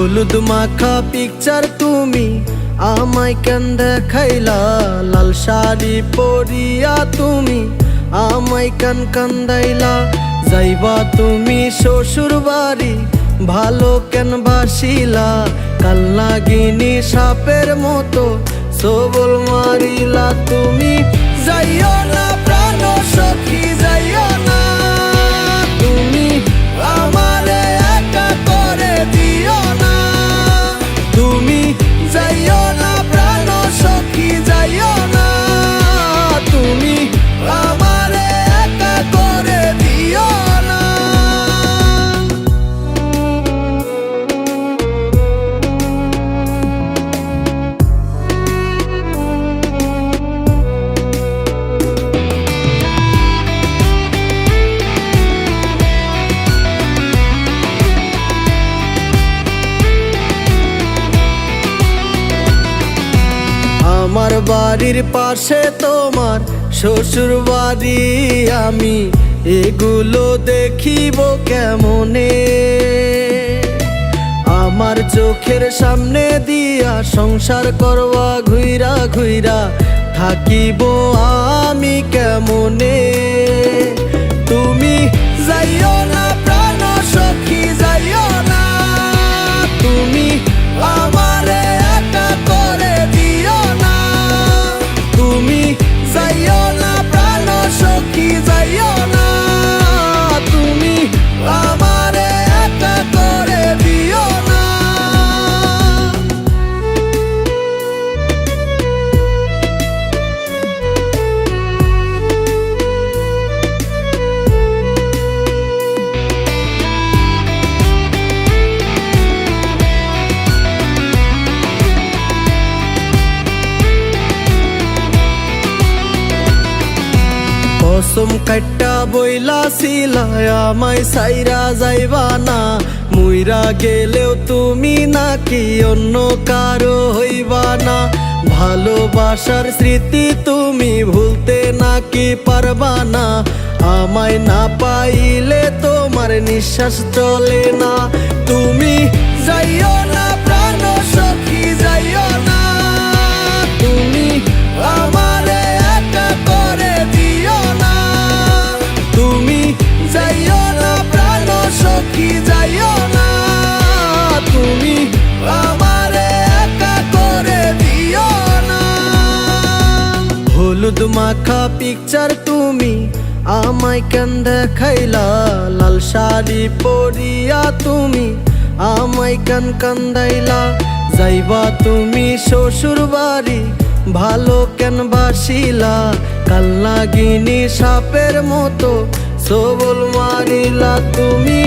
হলুদ মাখা পিকচার তুমি আমায় কেন দেখাইলা, লাল শাড়ি পরিয়া তুমি আমায় কেন কান্দাইলা। যাইবা তুমি শ্বশুর বাড়ি ভালো কেন বাসিলা, কাল নাগিনী সাপের মতো সবল মারিলা। তুমি যাইও না প্রাণ সখী যাইও না, তুমি আমারে একা করে দিও না। তুমি যাইও না প্রাণ সখী যাইও না, তুমি আমারে একা করে দিও না। আমার বাড়ির পাশে তোমার শ্বশুর বাড়ি, আমি এগুলো দেখিব কেমনে? আমার চোখের সামনে দিয়া সংসার করবা ঘুইরা ঘুইরা থাকিব আমি কেমনে? তুমি যাইও না প্রাণ সখী যাইও না, তুমি আমারে একা করে দিও না। তুমি যাইও না প্রাণ সখী যাইও না, তুমি আমারে একা করে দিও না। কসম কাইটা বইলাছিলা আমায় সাইরা যাইবা না, মুইরা গেলেও তুমি নাকি অন্য কারো হইবা না। ভালোবাসার স্মৃতি তুমি ভুলতে নাকি পারবা না, আমায় না পাইলে তোমার নিঃশ্বাস চলে না। তুমি যাইও না প্রাণ সখী যাইও না, তুমি আমারে একা করে দিও না। তুমি যাইও না প্রাণ সখী যাইও না, তুমি আমারে একা করে দিও না। হলুদ মাখা পিকচার তুমি আমায় কেন দেখাইলা, লাল শাড়ি পরিয়া তুমি আমায় কেন কান্দাইলা। যাইবা তুমি শ্বশুর বাড়ি ভালো কেন বাসিলা, কাল নাগিনী সাপের মতো সবল মারিলা। তুমি